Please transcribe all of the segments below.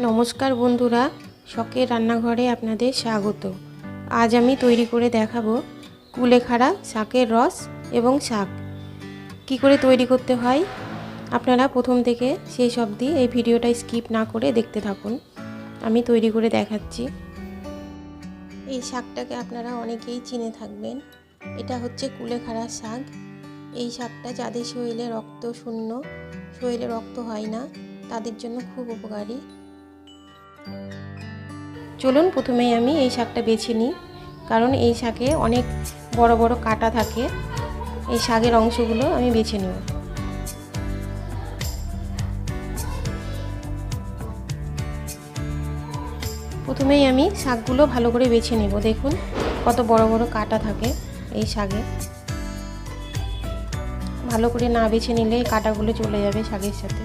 নমস্কার বন্ধুরা, শখের রান্নাঘরে আপনাদের স্বাগত। আজ আমি তৈরি করে দেখাবো কুলেখাড়া শাকের রস এবং শাক কি করে তৈরি করতে হয়। আপনারা প্রথম থেকে শেষ অবধি এই ভিডিওটা স্কিপ না করে দেখতে থাকুন। আমি তৈরি করে দেখাচ্ছি। এই শাকটাকে আপনারা অনেকেই চিনে থাকবেন। এটা হচ্ছে কুলেখাড়া শাক। এই শাকটা যাদের শরীরে রক্ত শূন্য, শরীরে রক্ত হয় না, তাদের জন্য খুব উপকারী। চলুন প্রথমেই আমি এই শাকটা বেছে নিই, কারণ এই শাকে অনেক বড় বড় কাঁটা থাকে। এই শাকের অংশগুলো আমি বেছে নেব। প্রথমেই আমি শাকগুলো ভালো করে বেছে নেব। দেখুন কত বড় বড় কাঁটা থাকে এই শাকে। ভালো করে না বেছে নিলে কাঁটাগুলো চলে যাবে শাকের সাথে।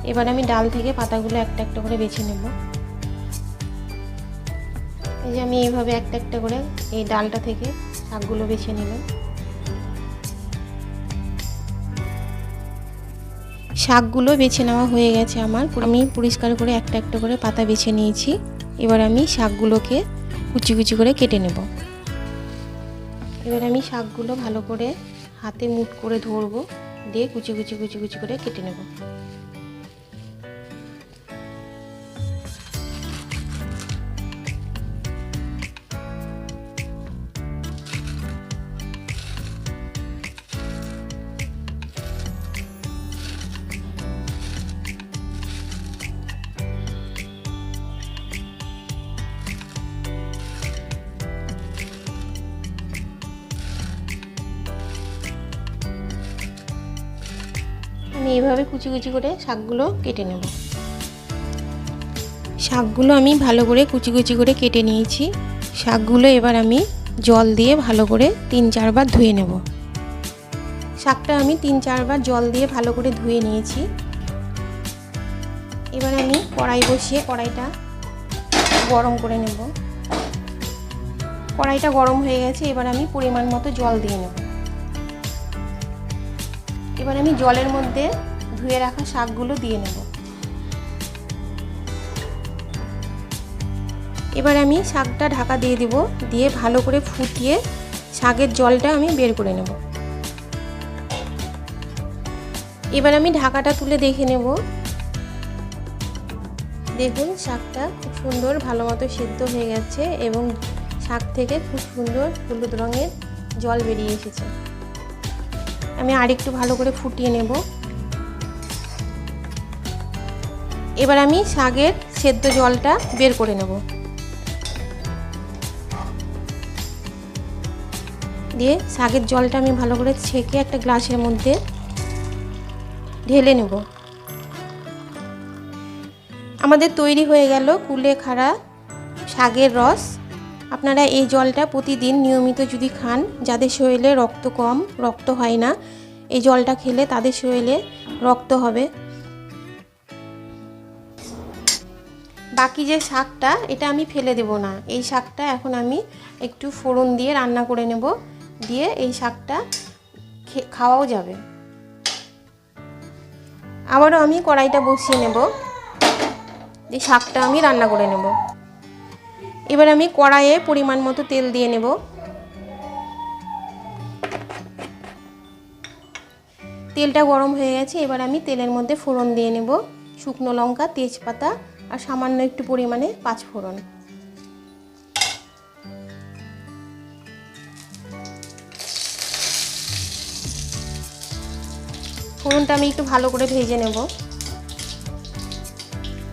এবার আমি ডাল থেকে পাতাগুলো একটা একটা করে বেছে নেব। এই যে আমি এইভাবে একটা একটা করে এই ডালটা থেকে শাকগুলো বেছে নিলাম। শাকগুলো বেছে নেওয়া হয়ে গেছে আমার। আমি পরিষ্কার করে একটা একটা করে পাতা বেছে নিয়েছি। এবার আমি শাকগুলোকে কুচি কুচি করে কেটে নেব। এবার আমি শাকগুলো ভালো করে হাতে মুঠ করে ধরবো, দিয়ে কুচি কুচি কুচি কুচি করে কেটে নেব। আমি এইভাবে কুচি কুচি করে শাকগুলো কেটে নেব। শাকগুলো আমি ভালো করে কুচি কুচি করে কেটে নিয়েছি। শাকগুলো এবার আমি জল দিয়ে ভালো করে 3-4 বার ধুয়ে নেব। শাকটা আমি 3-4 বার জল দিয়ে ভালো করে ধুয়ে নিয়েছি। এবার আমি কড়াই বসিয়ে কড়াইটা গরম করে নেব। কড়াইটা গরম হয়ে গেছে। এবার আমি পরিমাণ মতো জল দিয়ে নেব। এবার আমি জলের মধ্যে ধুয়ে রাখা শাকগুলো দিয়ে নেব। এবার আমি শাকটা ঢাকা দিয়ে দিব, দিয়ে ভালো করে ফুটিয়ে শাকের জলটা আমি বের করে নেব। এবার আমি ঢাকাটা তুলে দেখে নেব। দেখুন শাকটা খুব সুন্দর ভালো মতো সিদ্ধ হয়ে গেছে এবং শাক থেকে খুব সুন্দর হলুদ রঙের জল বেরিয়ে এসেছে। আমি আরেকটু ভালো করে ফুটিয়ে নেব। এবার আমি শাকের সেদ্ধ জলটা বের করে নেব, দিয়ে শাকের জলটা আমি ভালো করে ছেঁকে একটা গ্লাসের মধ্যে ঢেলে নেব। আমাদের তৈরি হয়ে গেল কুলেখাড়া শাকের রস। আপনারা এই জলটা প্রতিদিন নিয়মিত যদি খান, যাদের শরীরে রক্ত কম, রক্ত হয় না, এই জলটা খেলে তাদের শরীরে রক্ত হবে। বাকি যে শাকটা, এটা আমি ফেলে দেব না। এই শাকটা এখন আমি একটু ফোড়ন দিয়ে রান্না করে নেব, দিয়ে এই শাকটা খাওয়াও যাবে। আবারও আমি কড়াইটা বসিয়ে নেব, এই শাকটা আমি রান্না করে নেব। এবার আমি কড়াইয়ে পরিমাণ মতো তেল দিয়ে নেব। তেলটা গরম হয়ে গেছে। এবার আমি তেলের মধ্যে ফোড়ন দিয়ে নেব, শুকনো লঙ্কা, তেজপাতা আর সামান্য একটু পরিমাণে 5 ফোড়ন। ফোড়নটা আমি একটু ভালো করে ভেজে নেব।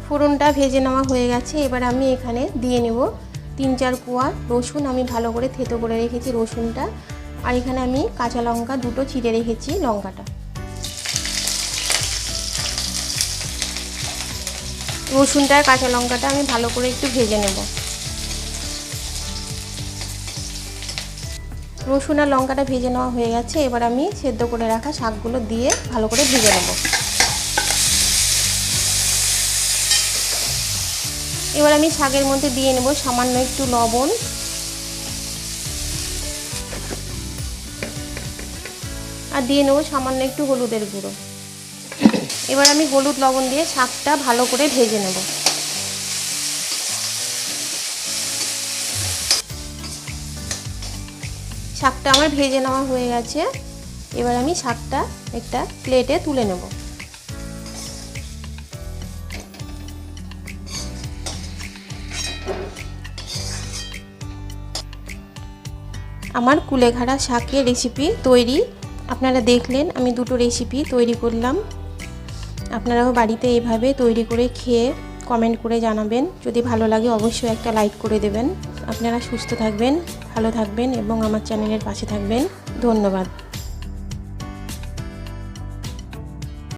ফোড়নটা ভেজে নেওয়া হয়ে গেছে। এবার আমি এখানে দিয়ে নেব 3-4 কোয়া রসুন। আমি ভালো করে থেতো করে রেখেছি রসুনটা। আর এখানে আমি কাঁচা লঙ্কা 2টো চিড়ে রেখেছি, লঙ্কাটা। রসুনটা আর কাঁচা লঙ্কাটা আমি ভালো করে একটু ভেজে নেব। রসুন আর লঙ্কাটা ভেজে নেওয়া হয়ে গেছে। এবার আমি সেদ্ধ করে রাখা শাকগুলো দিয়ে ভালো করে ভেজে নেব। এবার আমি শাকের মধ্যে দিয়ে নেব সামান্য একটু লবণ, আর দিয়ে নেব সামান্য একটু হলুদের গুঁড়ো। এবার আমি হলুদ লবণ দিয়ে শাকটা ভালো করে ভেজে নেব। শাকটা আমার ভেজে নেওয়া হয়ে গেছে। এবার আমি শাকটা একটা প্লেটে তুলে নেব। আমার কুলেখাড়া শাকের রেসিপি তৈরি। আপনারা দেখলেন আমি দুটো রেসিপি তৈরি করলাম। আপনারাও বাড়িতে এইভাবে তৈরি করে খেয়ে কমেন্ট করে জানাবেন। যদি ভালো লাগে অবশ্যই একটা লাইক করে দেবেন। আপনারা সুস্থ থাকবেন, ভালো থাকবেন এবং আমার চ্যানেলের পাশে থাকবেন। ধন্যবাদ।